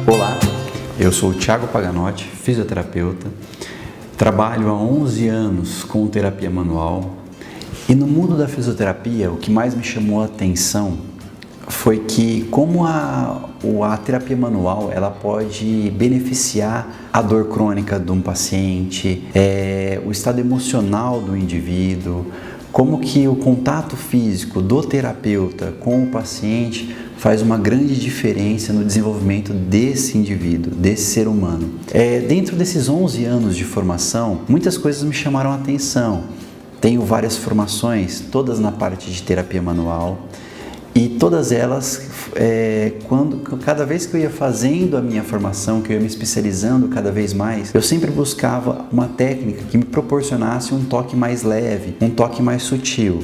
Olá, eu sou o Thiago Paganotti, fisioterapeuta, trabalho há 11 anos com terapia manual e no mundo da fisioterapia o que mais me chamou a atenção foi que como a terapia manual ela pode beneficiar a dor crônica de um paciente, o estado emocional do indivíduo, como que o contato físico do terapeuta com o paciente faz uma grande diferença no desenvolvimento desse indivíduo, desse ser humano. Dentro desses 11 anos de formação, muitas coisas me chamaram a atenção. Tenho várias formações, todas na parte de terapia manual, e todas elas, cada vez que eu ia fazendo a minha formação, que eu ia me especializando cada vez mais, eu sempre buscava uma técnica que me proporcionasse um toque mais leve, um toque mais sutil.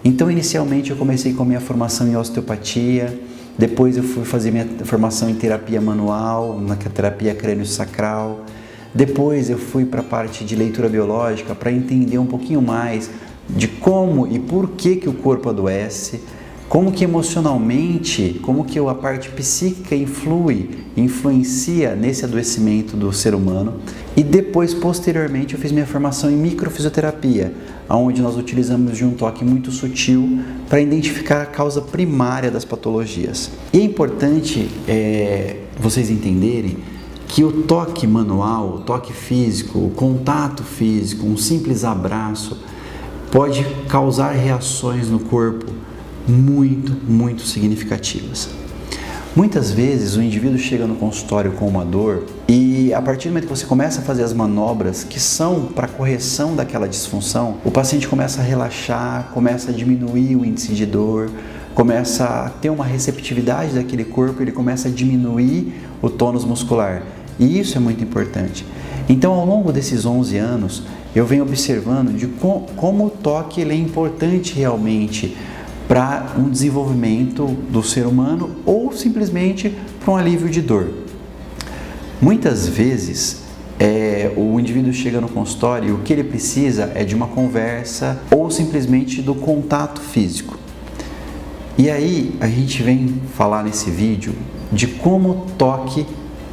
Então, inicialmente, eu comecei com a minha formação em osteopatia, depois eu fui fazer minha formação em terapia manual, na terapia crânio-sacral, depois eu fui para a parte de leitura biológica para entender um pouquinho mais de como e por que o corpo adoece, como que emocionalmente, como que a parte psíquica influencia nesse adoecimento do ser humano. E depois, posteriormente, eu fiz minha formação em microfisioterapia, onde nós utilizamos de um toque muito sutil para identificar a causa primária das patologias. E é importante vocês entenderem que o toque manual, o toque físico, o contato físico, um simples abraço, pode causar reações no corpo muito significativas. Muitas vezes o indivíduo chega no consultório com uma dor e a partir do momento que você começa a fazer as manobras que são para correção daquela disfunção, o paciente começa a relaxar, começa a diminuir o índice de dor, começa a ter uma receptividade daquele corpo, ele começa a diminuir o tônus muscular. E isso é muito importante. Então, ao longo desses 11 anos, eu venho observando de como o toque ele é importante realmente para um desenvolvimento do ser humano ou simplesmente para um alívio de dor. Muitas vezes o indivíduo chega no consultório e o que ele precisa é de uma conversa ou simplesmente do contato físico. E aí a gente vem falar nesse vídeo de como o toque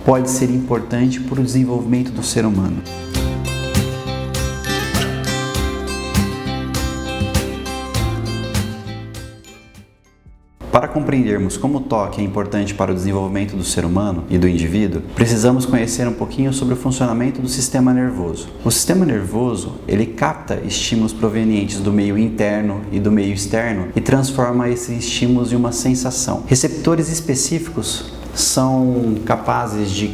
pode ser importante para o desenvolvimento do ser humano. Para compreendermos como o toque é importante para o desenvolvimento do ser humano e do indivíduo, precisamos conhecer um pouquinho sobre o funcionamento do sistema nervoso. O sistema nervoso, ele capta estímulos provenientes do meio interno e do meio externo e transforma esses estímulos em uma sensação. Receptores específicos são capazes de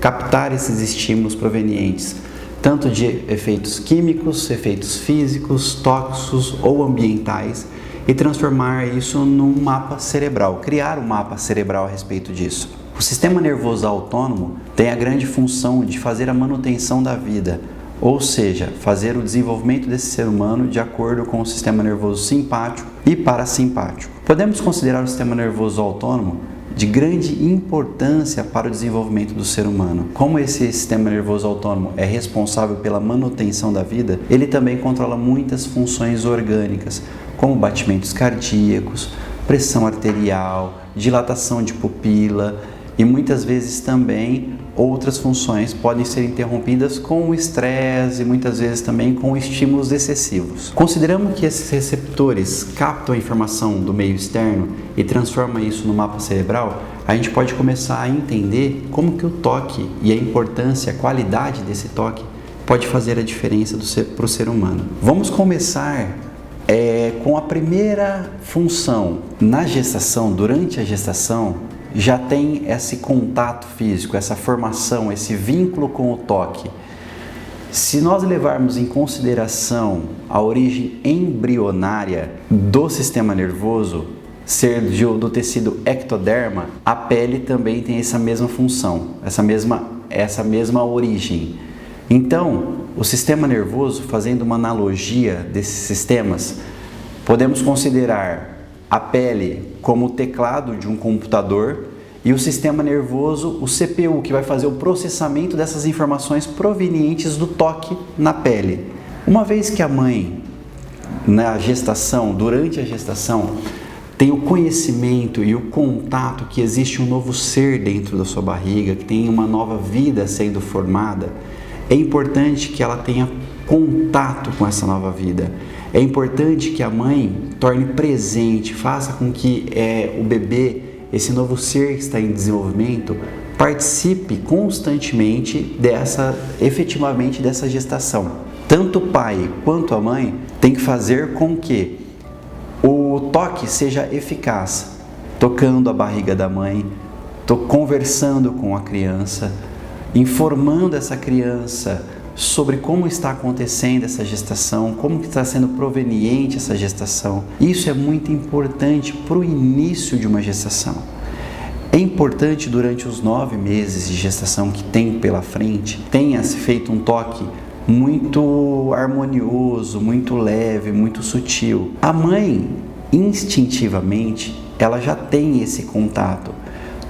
captar esses estímulos provenientes tanto de efeitos químicos, efeitos físicos, tóxicos ou ambientais e transformar isso num mapa cerebral, criar um mapa cerebral a respeito disso. O sistema nervoso autônomo tem a grande função de fazer a manutenção da vida, ou seja, fazer o desenvolvimento desse ser humano de acordo com o sistema nervoso simpático e parasimpático. Podemos considerar o sistema nervoso autônomo de grande importância para o desenvolvimento do ser humano. Como esse sistema nervoso autônomo é responsável pela manutenção da vida, ele também controla muitas funções orgânicas, como batimentos cardíacos, pressão arterial, dilatação de pupila e muitas vezes também outras funções podem ser interrompidas com o estresse e muitas vezes também com estímulos excessivos. Consideramos que esses receptores captam a informação do meio externo e transformam isso no mapa cerebral, a gente pode começar a entender como que o toque e a importância, a qualidade desse toque pode fazer a diferença para o ser humano. Vamos começar com a primeira função. Na gestação, durante a gestação, já tem esse contato físico, essa formação, esse vínculo com o toque. Se nós levarmos em consideração a origem embrionária do sistema nervoso, ser do tecido ectoderma, a pele também tem essa mesma função, essa mesma origem. Então, o sistema nervoso, fazendo uma analogia desses sistemas, podemos considerar a pele como o teclado de um computador e o sistema nervoso, o CPU, que vai fazer o processamento dessas informações provenientes do toque na pele. Uma vez que a mãe, na gestação, durante a gestação, tem o conhecimento e o contato que existe um novo ser dentro da sua barriga, que tem uma nova vida sendo formada, é importante que ela tenha contato com essa nova vida. É importante que a mãe torne presente, faça com que o bebê, esse novo ser que está em desenvolvimento, participe constantemente efetivamente dessa gestação. Tanto o pai quanto a mãe tem que fazer com que o toque seja eficaz, tocando a barriga da mãe, conversando com a criança, informando essa criança sobre como está acontecendo essa gestação, como está sendo proveniente essa gestação. Isso é muito importante para o início de uma gestação. É importante durante os 9 meses de gestação que tem pela frente, tenha-se feito um toque muito harmonioso, muito leve, muito sutil. A mãe, instintivamente, ela já tem esse contato.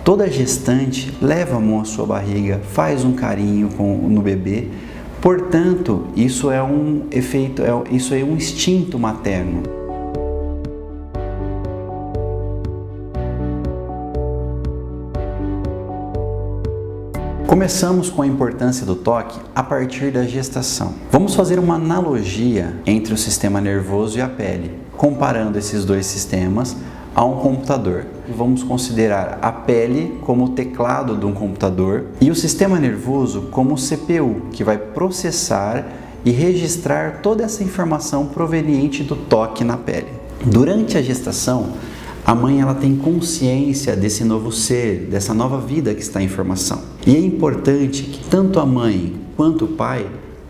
Toda gestante leva a mão à sua barriga, faz um carinho no bebê. Portanto, isso é um instinto materno. Começamos com a importância do toque a partir da gestação. Vamos fazer uma analogia entre o sistema nervoso e a pele, comparando esses dois sistemas a um computador. Vamos considerar a pele como o teclado de um computador e o sistema nervoso como o CPU, que vai processar e registrar toda essa informação proveniente do toque na pele. Durante a gestação, a mãe ela tem consciência desse novo ser, dessa nova vida que está em formação. E é importante que tanto a mãe quanto o pai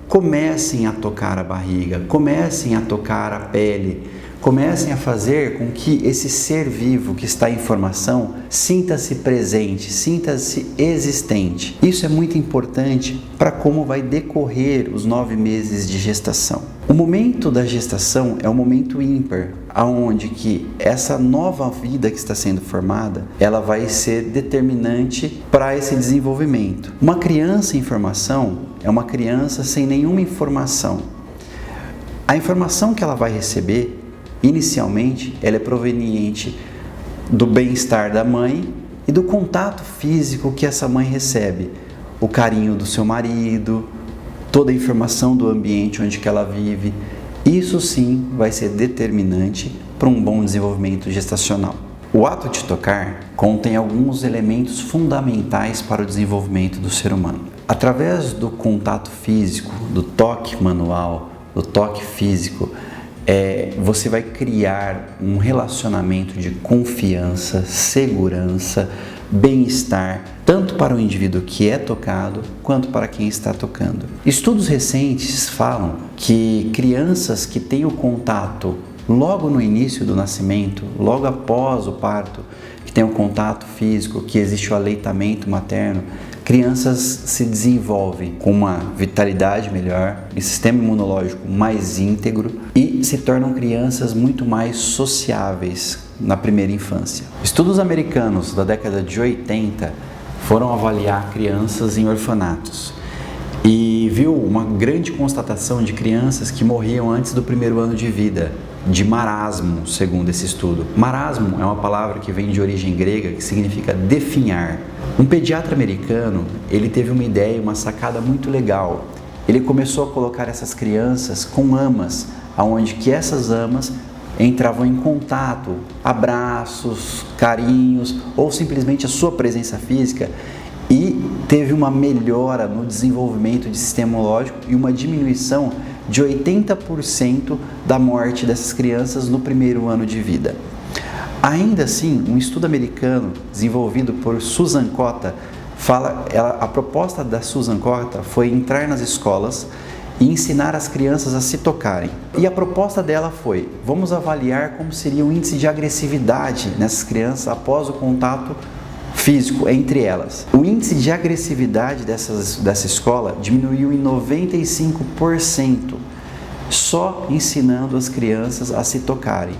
comecem a tocar a barriga, comecem a tocar a pele, comecem a fazer com que esse ser vivo que está em formação sinta-se presente, sinta-se existente. Isso é muito importante para como vai decorrer os 9 meses de gestação. O momento da gestação é um momento ímpar, aonde que essa nova vida que está sendo formada, ela vai ser determinante para esse desenvolvimento. Uma criança em formação é uma criança sem nenhuma informação. A informação que ela vai receber, inicialmente, ela é proveniente do bem-estar da mãe e do contato físico que essa mãe recebe, o carinho do seu marido, toda a informação do ambiente onde que ela vive. Isso sim vai ser determinante para um bom desenvolvimento gestacional. O ato de tocar contém alguns elementos fundamentais para o desenvolvimento do ser humano. Através do contato físico, do toque manual, do toque físico, você vai criar um relacionamento de confiança, segurança, bem-estar, tanto para o indivíduo que é tocado, quanto para quem está tocando. Estudos recentes falam que crianças que têm o contato logo no início do nascimento, logo após o parto, que tem o contato físico, que existe o aleitamento materno, crianças se desenvolvem com uma vitalidade melhor, um sistema imunológico mais íntegro e se tornam crianças muito mais sociáveis na primeira infância. Estudos americanos da década de 80 foram avaliar crianças em orfanatos e viu uma grande constatação de crianças que morriam antes do primeiro ano de vida, de marasmo, segundo esse estudo. Marasmo é uma palavra que vem de origem grega que significa definhar. Um pediatra americano, ele teve uma ideia, uma sacada muito legal. Ele começou a colocar essas crianças com amas, aonde que essas amas entravam em contato, abraços, carinhos ou simplesmente a sua presença física, e teve uma melhora no desenvolvimento de sistema imunológico e uma diminuição de 80% da morte dessas crianças no primeiro ano de vida. Ainda assim, um estudo americano desenvolvido por Susan Cotta a proposta da Susan Cotta foi entrar nas escolas e ensinar as crianças a se tocarem. E a proposta dela foi: vamos avaliar como seria o índice de agressividade nessas crianças após o contato físico entre elas. O índice de agressividade dessa escola diminuiu em 95%, só ensinando as crianças a se tocarem.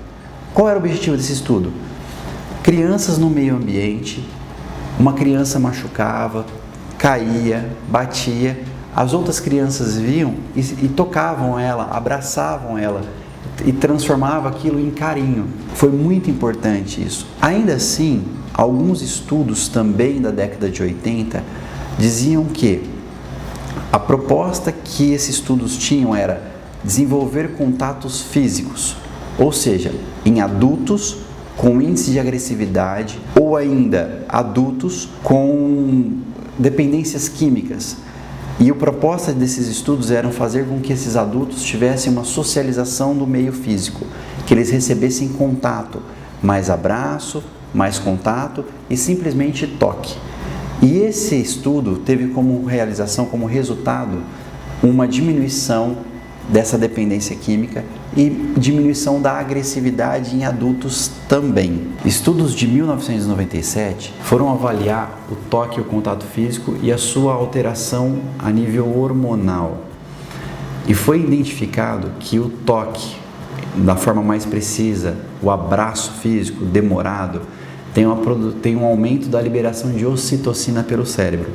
Qual era o objetivo desse estudo? Crianças no meio ambiente, uma criança machucava, caía, batia, as outras crianças viam e tocavam ela, abraçavam ela e transformava aquilo em carinho. Foi muito importante isso. Ainda assim, alguns estudos também da década de 80 diziam que a proposta que esses estudos tinham era desenvolver contatos físicos, ou seja, em adultos com índice de agressividade ou ainda adultos com dependências químicas. E a proposta desses estudos era fazer com que esses adultos tivessem uma socialização do meio físico, que eles recebessem contato, mais abraço, mais contato e simplesmente toque. E esse estudo teve como realização, como resultado, uma diminuição dessa dependência química e diminuição da agressividade em adultos também. Estudos de 1997 foram avaliar o toque e o contato físico e a sua alteração a nível hormonal. E foi identificado que o toque, da forma mais precisa, o abraço físico demorado, tem um aumento da liberação de ocitocina pelo cérebro.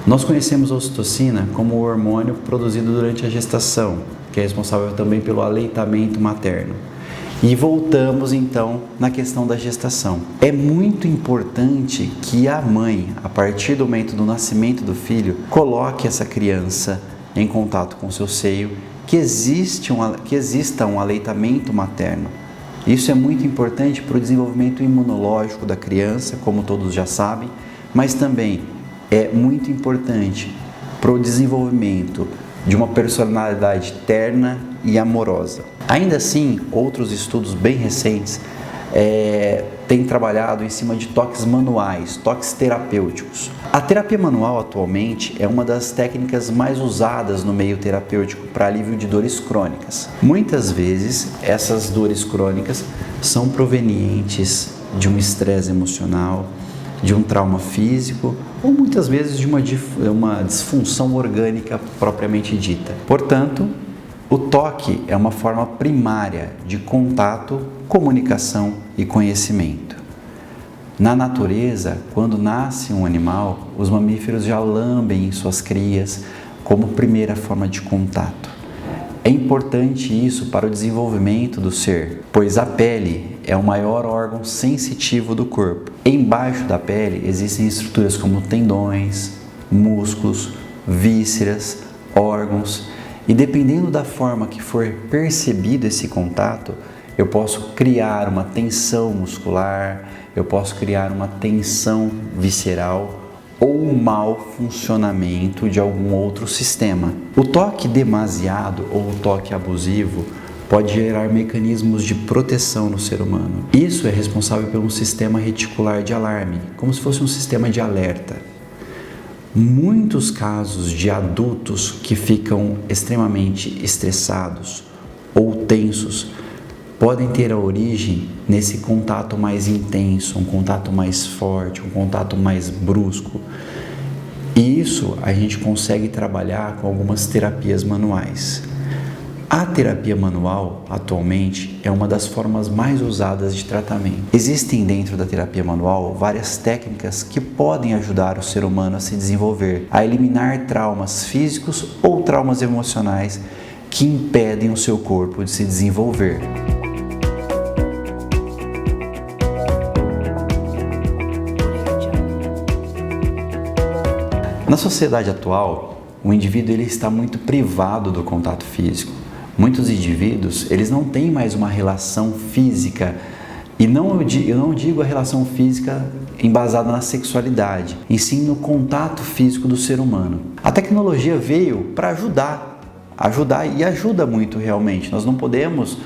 Nós conhecemos a ocitocina como o hormônio produzido durante a gestação, que é responsável também pelo aleitamento materno. E voltamos então na questão da gestação. É muito importante que a mãe, a partir do momento do nascimento do filho, coloque essa criança em contato com seu seio, que exista um aleitamento materno. Isso é muito importante para o desenvolvimento imunológico da criança, como todos já sabem, mas também é muito importante para o desenvolvimento de uma personalidade terna e amorosa. Ainda assim, outros estudos bem recentes têm trabalhado em cima de toques manuais, toques terapêuticos. A terapia manual atualmente é uma das técnicas mais usadas no meio terapêutico para alívio de dores crônicas. Muitas vezes essas dores crônicas são provenientes de um estresse emocional, de um trauma físico ou muitas vezes de uma disfunção orgânica propriamente dita. Portanto, o toque é uma forma primária de contato, comunicação e conhecimento. Na natureza, quando nasce um animal, os mamíferos já lambem suas crias como primeira forma de contato. É importante isso para o desenvolvimento do ser, pois a pele é o maior órgão sensitivo do corpo. Embaixo da pele existem estruturas como tendões, músculos, vísceras, órgãos, e dependendo da forma que for percebido esse contato, eu posso criar uma tensão muscular, eu posso criar uma tensão visceral ou um mau funcionamento de algum outro sistema. O toque demasiado ou o toque abusivo pode gerar mecanismos de proteção no ser humano. Isso é responsável pelo sistema reticular de alarme, como se fosse um sistema de alerta. Muitos casos de adultos que ficam extremamente estressados ou tensos podem ter a origem nesse contato mais intenso, um contato mais forte, um contato mais brusco. E isso a gente consegue trabalhar com algumas terapias manuais. A terapia manual, atualmente, é uma das formas mais usadas de tratamento. Existem dentro da terapia manual várias técnicas que podem ajudar o ser humano a se desenvolver, a eliminar traumas físicos ou traumas emocionais que impedem o seu corpo de se desenvolver. Na sociedade atual, o indivíduo ele está muito privado do contato físico. Muitos indivíduos, eles não têm mais uma relação física, e eu não digo a relação física embasada na sexualidade, e sim no contato físico do ser humano. A tecnologia veio para ajudar e ajuda muito realmente. Nós não podemos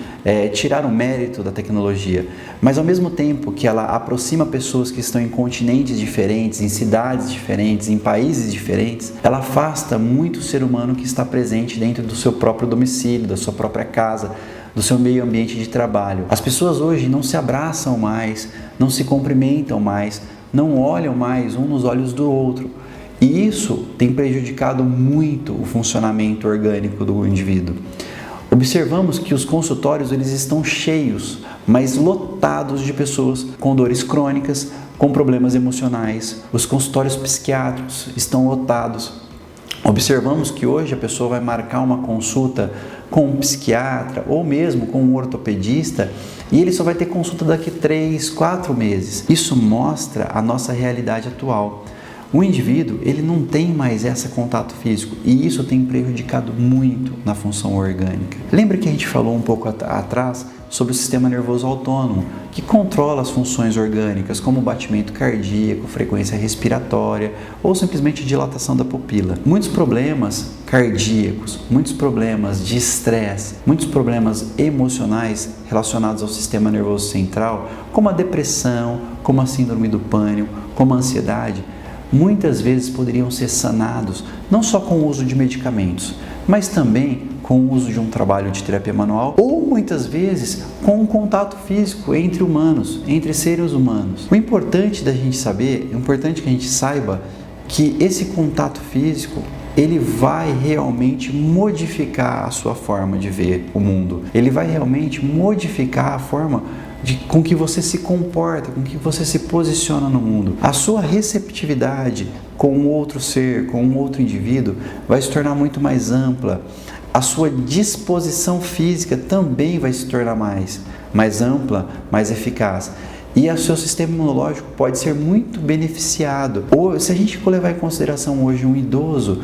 tirar o mérito da tecnologia, mas ao mesmo tempo que ela aproxima pessoas que estão em continentes diferentes, em cidades diferentes, em países diferentes, ela afasta muito o ser humano que está presente dentro do seu próprio domicílio, da sua própria casa, do seu meio ambiente de trabalho. As pessoas hoje não se abraçam mais, não se cumprimentam mais, não olham mais um nos olhos do outro. E isso tem prejudicado muito o funcionamento orgânico do indivíduo. Observamos que os consultórios eles estão cheios, mas lotados de pessoas com dores crônicas, com problemas emocionais. Os consultórios psiquiátricos estão lotados. Observamos que hoje a pessoa vai marcar uma consulta com um psiquiatra ou mesmo com um ortopedista, e ele só vai ter consulta daqui 3, 4 meses. Isso mostra a nossa realidade atual. O indivíduo, ele não tem mais esse contato físico e isso tem prejudicado muito na função orgânica. Lembra que a gente falou um pouco atrás sobre o sistema nervoso autônomo, que controla as funções orgânicas, como o batimento cardíaco, frequência respiratória ou simplesmente dilatação da pupila. Muitos problemas cardíacos, muitos problemas de estresse, muitos problemas emocionais relacionados ao sistema nervoso central, como a depressão, como a síndrome do pânico, como a ansiedade, muitas vezes poderiam ser sanados não só com o uso de medicamentos, mas também com o uso de um trabalho de terapia manual ou muitas vezes com um contato físico entre humanos, entre seres humanos. O importante da gente saber, é importante que a gente saiba que esse contato físico ele vai realmente modificar a sua forma de ver o mundo. Ele vai realmente modificar a forma com que você se comporta, com que você se posiciona no mundo. A sua receptividade com um outro ser, com um outro indivíduo, vai se tornar muito mais ampla. A sua disposição física também vai se tornar mais ampla, mais eficaz. E o seu sistema imunológico pode ser muito beneficiado. Ou, se a gente for levar em consideração hoje um idoso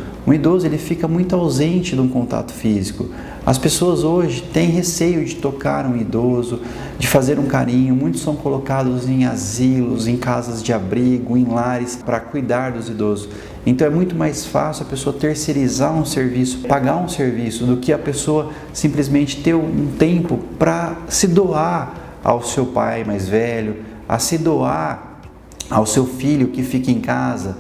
ele fica muito ausente de um contato físico. As pessoas hoje têm receio de tocar um idoso, de fazer um carinho. Muitos são colocados em asilos, em casas de abrigo, em lares para cuidar dos idosos. Então é muito mais fácil a pessoa terceirizar um serviço, pagar um serviço, do que a pessoa simplesmente ter um tempo para se doar ao seu pai mais velho, a se doar ao seu filho que fica em casa.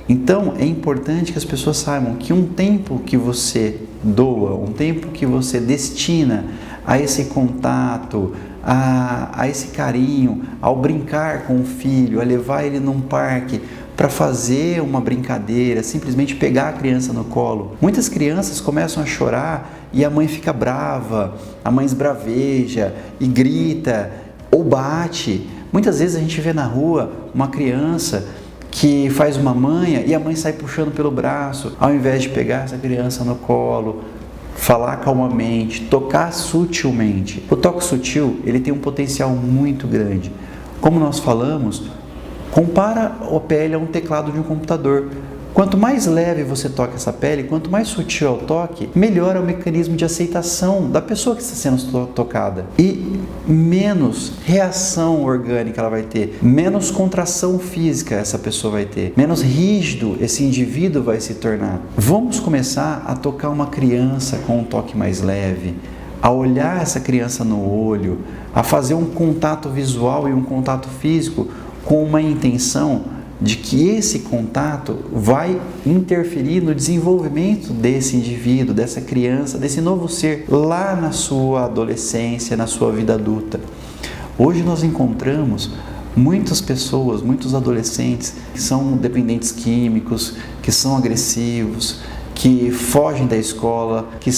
Então é importante que as pessoas saibam que um tempo que você doa, um tempo que você destina a esse contato, a esse carinho, ao brincar com o filho, a levar ele num parque para fazer uma brincadeira, simplesmente pegar a criança no colo. Muitas crianças começam a chorar e a mãe fica brava, a mãe esbraveja e grita ou bate. Muitas vezes a gente vê na rua uma criança que faz uma manha e a mãe sai puxando pelo braço, ao invés de pegar essa criança no colo, falar calmamente, tocar sutilmente. O toque sutil, ele tem um potencial muito grande. Como nós falamos, compara a pele a um teclado de um computador. Quanto mais leve você toca essa pele, quanto mais sutil é o toque, melhor é o mecanismo de aceitação da pessoa que está sendo tocada. E menos reação orgânica ela vai ter, menos contração física essa pessoa vai ter, menos rígido esse indivíduo vai se tornar. Vamos começar a tocar uma criança com um toque mais leve, a olhar essa criança no olho, a fazer um contato visual e um contato físico com uma intenção de que esse contato vai interferir no desenvolvimento desse indivíduo, dessa criança, desse novo ser, lá na sua adolescência, na sua vida adulta. Hoje nós encontramos muitas pessoas, muitos adolescentes que são dependentes químicos, que são agressivos, que fogem da escola, que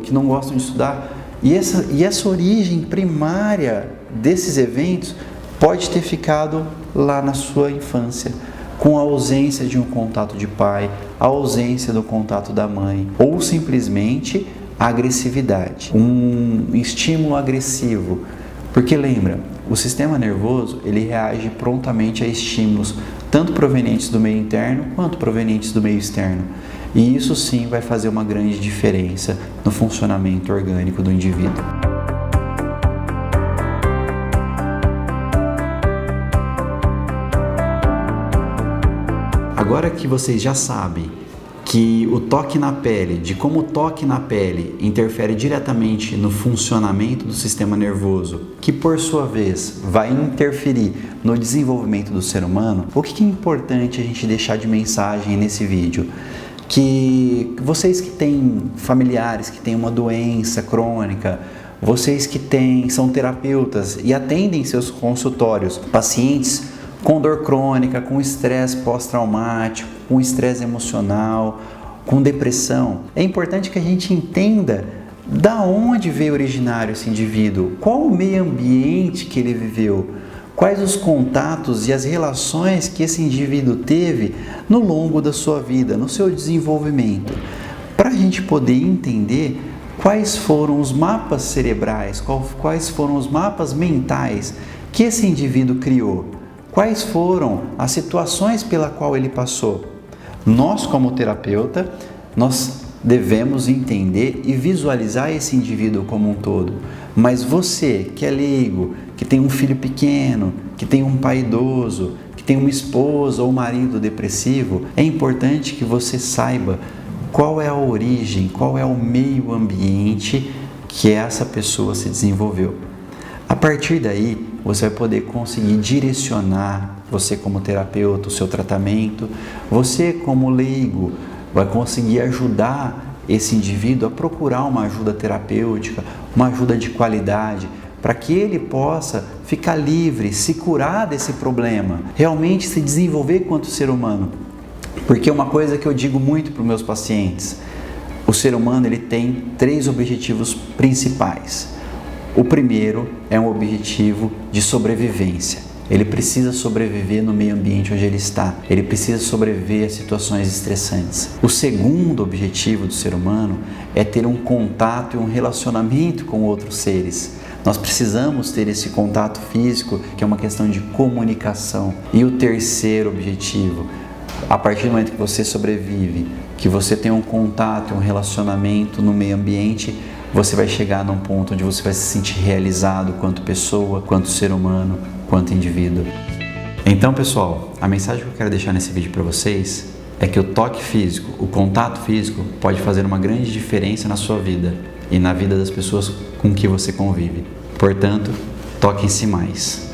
que não gostam de estudar. E essa origem primária desses eventos pode ter ficado lá na sua infância, com a ausência de um contato de pai, a ausência do contato da mãe, ou simplesmente a agressividade, um estímulo agressivo. Porque lembra, o sistema nervoso ele reage prontamente a estímulos, tanto provenientes do meio interno quanto provenientes do meio externo. E isso sim vai fazer uma grande diferença no funcionamento orgânico do indivíduo. Agora que vocês já sabem que o toque na pele, de como o toque na pele interfere diretamente no funcionamento do sistema nervoso, que por sua vez vai interferir no desenvolvimento do ser humano, o que é importante a gente deixar de mensagem nesse vídeo? Que vocês que têm familiares que têm uma doença crônica, vocês que são terapeutas e atendem seus consultórios pacientes com dor crônica, com estresse pós-traumático, com estresse emocional, com depressão, é importante que a gente entenda da onde veio originário esse indivíduo, qual o meio ambiente que ele viveu, quais os contatos e as relações que esse indivíduo teve no longo da sua vida, no seu desenvolvimento, para a gente poder entender quais foram os mapas cerebrais, quais foram os mapas mentais que esse indivíduo criou, quais foram as situações pela qual ele passou. Nós, como terapeuta, nós devemos entender e visualizar esse indivíduo como um todo. Mas você, que é leigo, que tem um filho pequeno, que tem um pai idoso, que tem uma esposa ou um marido depressivo, é importante que você saiba qual é a origem, qual é o meio ambiente que essa pessoa se desenvolveu. A partir daí, você vai poder conseguir direcionar, você como terapeuta, o seu tratamento, você como leigo, vai conseguir ajudar esse indivíduo a procurar uma ajuda terapêutica, uma ajuda de qualidade, para que ele possa ficar livre, se curar desse problema, realmente se desenvolver enquanto ser humano. Porque uma coisa que eu digo muito para os meus pacientes, o ser humano ele tem 3 objetivos principais. O primeiro é um objetivo de sobrevivência. Ele precisa sobreviver no meio ambiente onde ele está. Ele precisa sobreviver a situações estressantes. O segundo objetivo do ser humano é ter um contato e um relacionamento com outros seres. Nós precisamos ter esse contato físico, que é uma questão de comunicação. E o terceiro objetivo, a partir do momento que você sobrevive, que você tem um contato e um relacionamento no meio ambiente, você vai chegar num ponto onde você vai se sentir realizado quanto pessoa, quanto ser humano, quanto indivíduo. Então, pessoal, a mensagem que eu quero deixar nesse vídeo para vocês é que o toque físico, o contato físico pode fazer uma grande diferença na sua vida e na vida das pessoas com que você convive. Portanto, toquem-se mais.